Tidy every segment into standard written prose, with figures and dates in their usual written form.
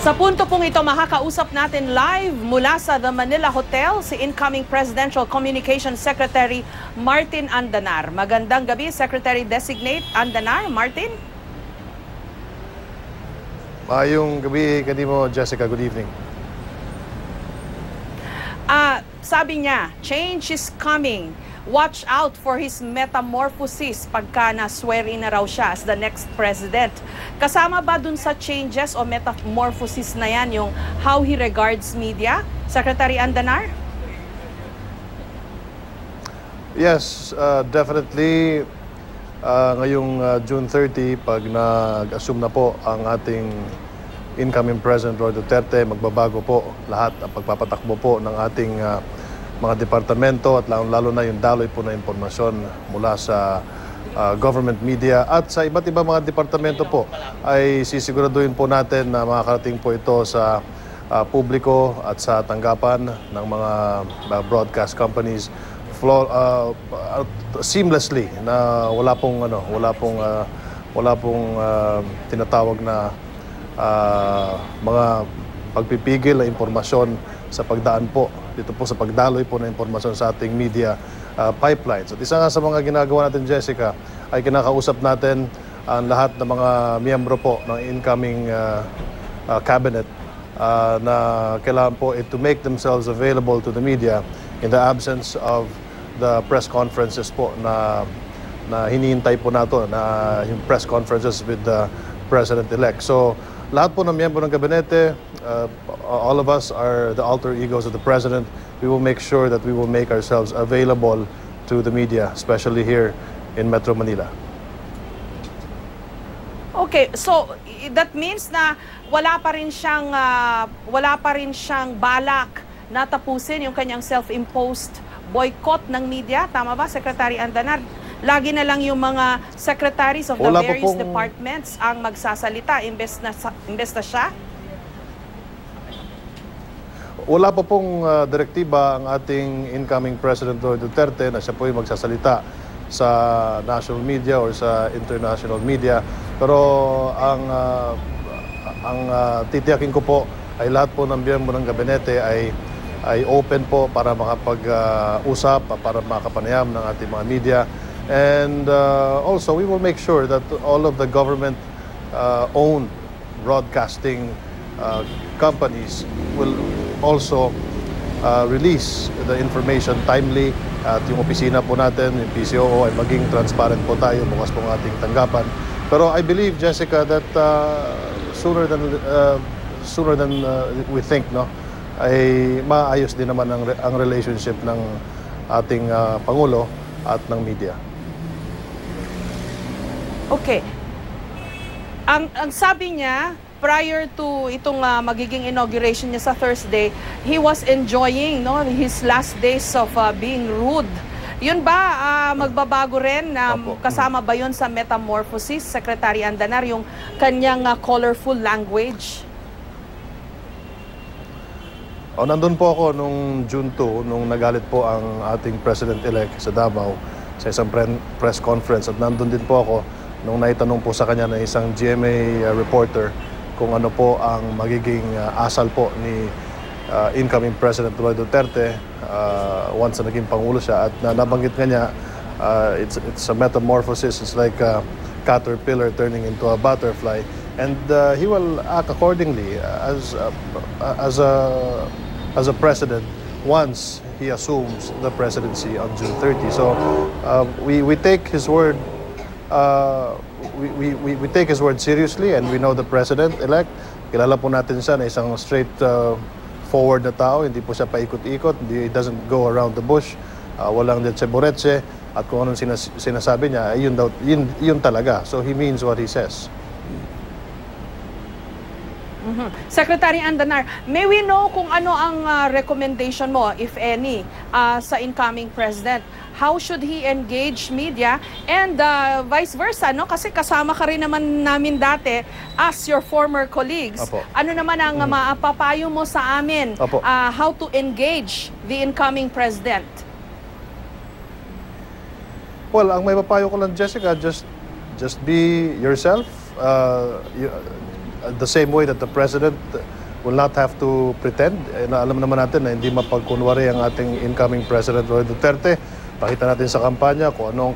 Sa punto pong ito, makakausap natin live mula sa The Manila Hotel si incoming Presidential Communications Secretary Martin Andanar. Magandang gabi, Secretary-Designate Andanar. Martin? Mayong gabi kanimo, Jessica. Good evening. Sabi niya, change is coming. Watch out for his metamorphosis pagka na-swear in na raw siya as the next president. Kasama ba dun sa changes o metamorphosis na yan yung how he regards media? Secretary Andanar? Yes, definitely. Ngayong June 30, pag nag-assume na po ang ating incoming President Roy Duterte, magbabago po lahat ang pagpapatakbo po ng ating mga departamento at lalo na yung daloy po na impormasyon mula sa government media at sa iba't ibang mga departamento po ay sisiguraduhin po natin na makakarating po ito sa publiko at sa tanggapan ng mga broadcast companies seamlessly na wala pong tinatawag na mga pagpipigil na impormasyon sa pagdaan po dito po sa pagdaloy po ng impormasyon sa ating media pipelines. At isa nga sa mga ginagawa natin, Jessica, ay kinakausap natin ang lahat ng mga miyembro po ng incoming cabinet na kailangan po to make themselves available to the media in the absence of the press conferences po na hinihintay po nato na yung press conferences with the President-elect. So, lahat po ng miyembro ng gabinete, all of us are the alter egos of the President. We will make sure that we will make ourselves available to the media, especially here in Metro Manila. Okay, so that means na wala pa rin siyang balak na tapusin yung kanyang self-imposed boycott ng media. Tama ba, Secretary Andanar? Lagi na lang yung mga secretaries of the various departments ang magsasalita imbes na siya? Wala pa pong direktiba ang ating incoming President Roy Duterte na siya po yung magsasalita sa national media or sa international media. Pero ang titiyakin ko po ay lahat po ng miyembro ng gabinete ay open po para makapag-usap, para makapanayam ng ating mga media. And also, we will make sure that all of the government-owned broadcasting companies will also release the information timely. At yung opisina po natin, yung PCOO, ay maging transparent po tayo, bukas po ang ating tanggapan. Pero I believe, Jessica, that sooner than we think, no, ay maayos din naman ang relationship ng ating Pangulo at ng media. Okay. Ang sabi niya, prior to itong magiging inauguration niya sa Thursday, he was enjoying his last days of being rude. Yun ba, magbabago rin? Kasama ba yun sa metamorphosis, Secretary Andanar, yung kanyang colorful language? Nandun po ako nung June 2, nung nagalit po ang ating President-elect sa Davao sa isang press conference. At nandun din po ako nung naitanong po sa kanya na isang GMA reporter kung ano po ang magiging asal po ni incoming President Roy Duterte once na naging Pangulo siya. At nabanggit nga niya, it's a metamorphosis. It's like a caterpillar turning into a butterfly. And he will act accordingly as a president once he assumes the presidency on June 30. So we take his word. We take his word seriously, and we know the President-elect. Kilala po natin siya na isang forward na tao, hindi po siya paikot-ikot, he doesn't go around the bush, walang detse-boretse, at kung anong sinasabi niya, yun talaga. So he means what he says. Secretary Andanar, may we know kung ano ang recommendation mo, if any, sa incoming president? How should he engage media and vice versa, no? Kasi kasama ka rin naman namin dati as your former colleagues. Apo. Ano naman ang maapapayo mo sa amin how to engage the incoming president? Well, ang may papayo ko lang, Jessica, just be yourself. the same way that the President will not have to pretend. Alam naman natin na hindi mapagkunwari ang ating incoming President Roy Duterte. Pakita natin sa kampanya kung ano ang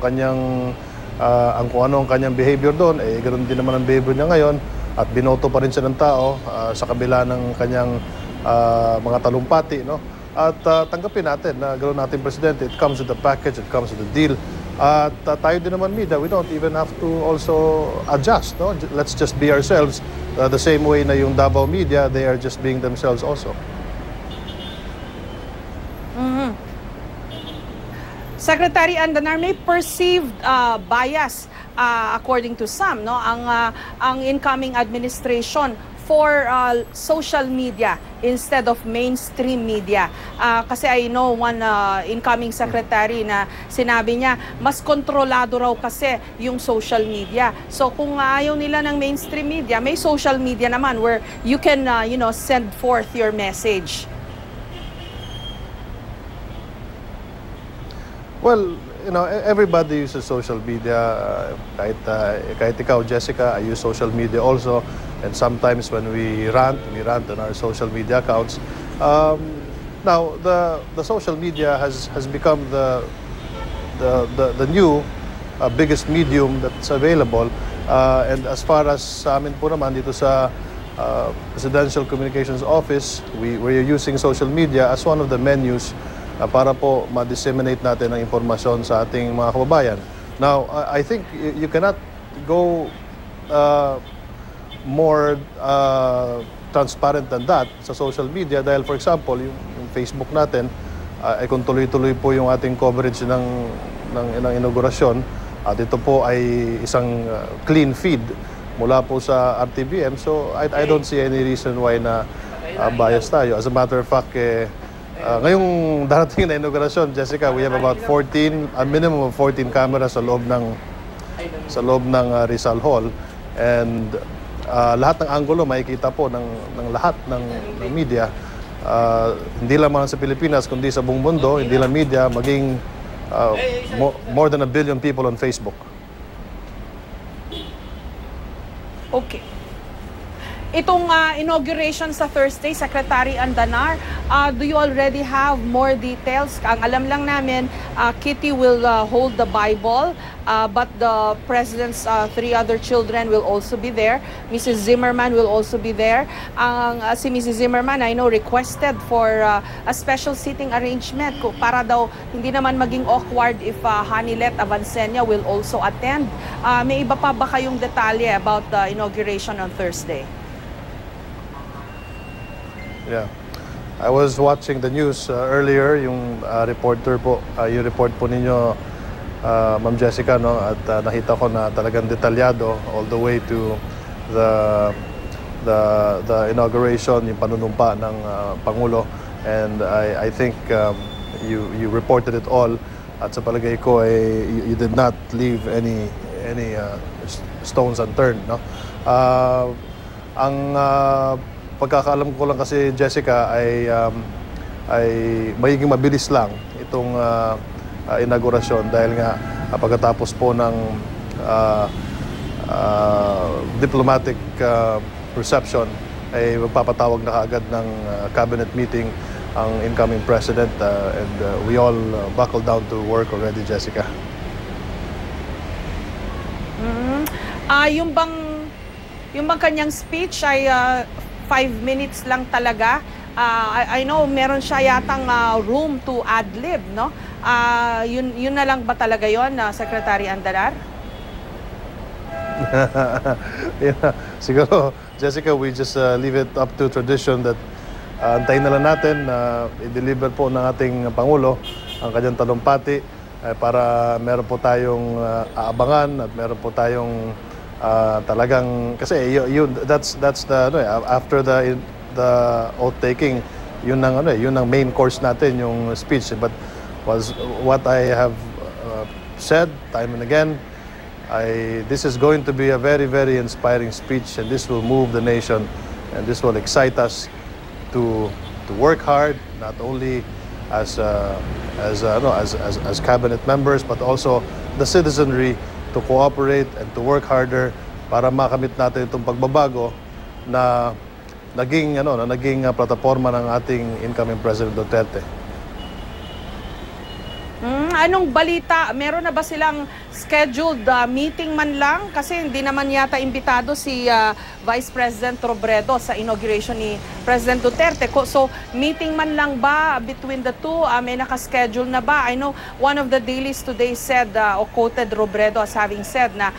kanyang behavior doon, ganoon din naman ang behavior niya ngayon, at binoto pa rin siya ng tao sa kabila ng kanyang mga talumpati, no? At tanggapin natin na ganoon natin Presidente. It comes with a package, it comes with a deal. At tayo din naman media, we don't even have to also adjust, no? Let's just be ourselves, the same way na yung Davao media, they are just being themselves also. Secretary Andanar, may perceived bias according to some, no, ang incoming administration for social media instead of mainstream media. Kasi I know one incoming secretary na sinabi niya mas kontrolado raw kasi yung social media. So kung ayaw nila ng mainstream media, may social media naman where you can send forth your message. Well, everybody uses social media. Kahit ikaw, Jessica, I use social media also. And sometimes when we rant on our social media accounts. Now, the social media has become the new biggest medium that's available. And as far as sa amin po naman dito sa Presidential Communications Office, we're using social media as one of the menus para po ma-disseminate natin ang impormasyon sa ating mga kababayan. Now, I think you cannot go more transparent than that sa social media dahil, for example, yung Facebook natin, ay kung tuloy-tuloy po yung ating coverage ng inaugurasyon, at ito po ay isang clean feed mula po sa RTBM. So, I don't see any reason why na bias tayo. As a matter of fact, ngayong darating na inaugurasyon, Jessica, we have about a minimum of 14 cameras sa loob ng Rizal Hall, and lahat ng anggulo makikita po ng lahat ng media, hindi lamang sa Pilipinas kundi sa buong mundo, hindi lang media, maging more than 1 billion people on Facebook. Okay. Itong inauguration sa Thursday, Secretary Andanar, do you already have more details? Ang alam lang namin, Kitty will hold the Bible, but the President's 3 other children will also be there. Mrs. Zimmerman will also be there. Si Mrs. Zimmerman, I know, requested for a special seating arrangement para daw hindi naman maging awkward if Hanilet Avancenia will also attend. May iba pa ba kayong detalye about the inauguration on Thursday? Yeah. I was watching the news earlier, yung reporter po, yung report po ninyo, Ma'am Jessica, no, at nakita ko na talagang detalyado all the way to the inauguration, yung panunumpa ng Pangulo, and I think you reported it all, at sa palagay ko you did not leave any stones unturned, no. Ang pagkakaalam ko lang kasi, Jessica, ay magiging mabilis lang itong inaugurasyon dahil nga pagkatapos po ng diplomatic reception ay magpapatawag na kaagad ng cabinet meeting ang incoming president, and we all buckle down to work already, Jessica. Yung bang kanyang speech ay 5 minutes lang talaga. I know meron siya yatang room to ad-lib, no? Yun na lang ba talaga yon, Secretary Andanar? Yeah, siguro, Jessica, we just leave it up to tradition that antayin na lang natin na i-deliver po ng ating Pangulo ang kanyang talumpati para meron po tayong aabangan at meron po tayong talagang, kasi that's the after the oath taking, yun ang main course natin, yung speech. But was what I have said time and again, this is going to be a very, very inspiring speech, and this will move the nation, and this will excite us to work hard, not only as cabinet members, but also the citizenry, to cooperate and to work harder para makamit natin itong pagbabago na naging plataforma ng ating incoming President Duterte. Anong balita? Meron na ba silang scheduled meeting man lang? Kasi hindi naman yata imbitado si Vice President Robredo sa inauguration ni President Duterte. So, meeting man lang ba between the two? May nakaschedule na ba? I know one of the dailies today said, or quoted Robredo as having said na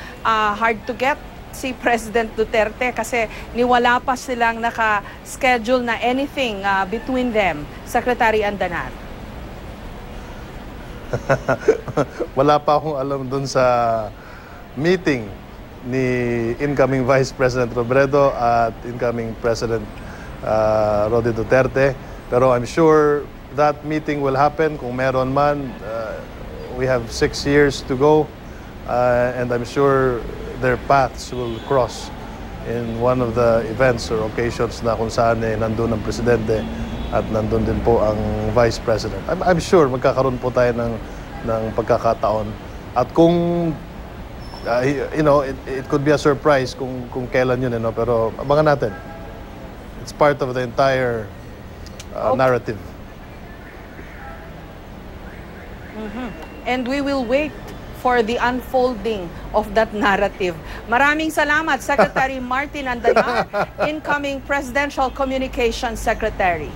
hard to get si President Duterte kasi niwala pa silang naka-schedule na anything between them. Secretary Andanar. Wala pa akong alam dun sa meeting ni incoming Vice President Robredo at incoming President Rodi Duterte. Pero I'm sure that meeting will happen. Kung meron man, we have 6 years to go. And I'm sure their paths will cross in one of the events or occasions na kung saan nandun ang Presidente at nandun din po ang Vice President. I'm sure magkakaroon po tayo ng pagkakataon. At kung, it could be a surprise kung kailan yun, pero abangan natin. It's part of the entire narrative. And we will wait for the unfolding of that narrative. Maraming salamat, Secretary Martin Andanar, incoming Presidential Communications Secretary.